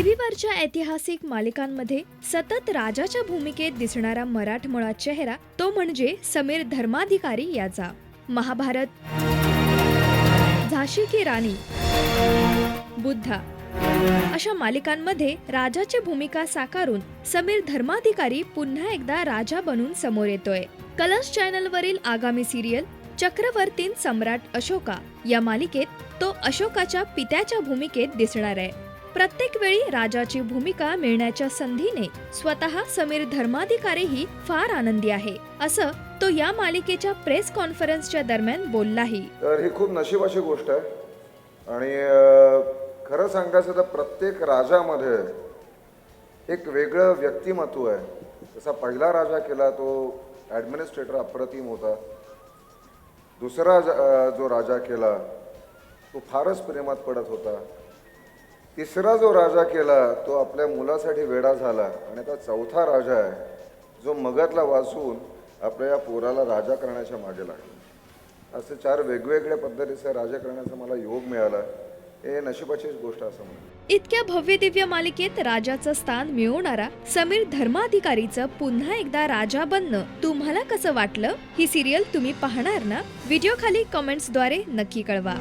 टीव्हीवरच्या ऐतिहासिक मालिकांमध्ये सतत राजाच्या भूमिकेत दिसणारा मराठमोळा चेहरा तो म्हणजे समीर धर्माधिकारी याचा. महाभारत, झाशी की राणी, बुद्धा अशा मालिकांमध्ये राजाची भूमिका साकारून समीर धर्माधिकारी पुन्हा एकदा राजा बनून समोर येतोय. कलर्स चॅनलवरील आगामी सिरियल चक्रवर्तीन सम्राट अशोका या मालिकेत तो अशोकाच्या पित्याच्या भूमिकेत दिसणार आहे. प्रत्येक वेळी राजाची भूमिका मिळण्याच्या संधीने स्वतः समीर धर्माधिकारीही फार आनंदी आहे, असं तो या मालिकेच्या प्रेस कॉन्फरन्सच्या दरम्यान बोललाही. तर ही खूप नशिबाची गोष्ट आहे आणि खरं सांगायचं तर प्रत्येक राजामध्ये एक वेगळं व्यक्तिमत्व आहे. जसा पहिला राजा केला तो ॲडमिनिस्ट्रेटर अप्रतिम होता. दुसरा जो राजा केला तो फारच प्रेमात पडत होता. तिसरा जो राजा केला तो आपल्या मुलासाठी वेडा झाला आणि आता चौथा राजा आहे जो मगधला वाचून आपल्या या पोराला राजा करण्याच्या मागे लागला. असे 4 वेगवेगळ्या पद्धतीचे राजा करण्याचा मला योग मिळाला. हे नशिबाचीच गोष्ट असं म्हणून. इतक्या भव्य दिव्य मालिकेत राजाचं स्थान मिळवणारा समीर धर्माधिकारीचं पुन्हा एकदा राजा बनणं तुम्हाला कसं वाटलं? ही सिरियल तुम्ही पाहणार ना? व्हिडिओ खाली कमेंट्सद्वारे नक्की कळवा.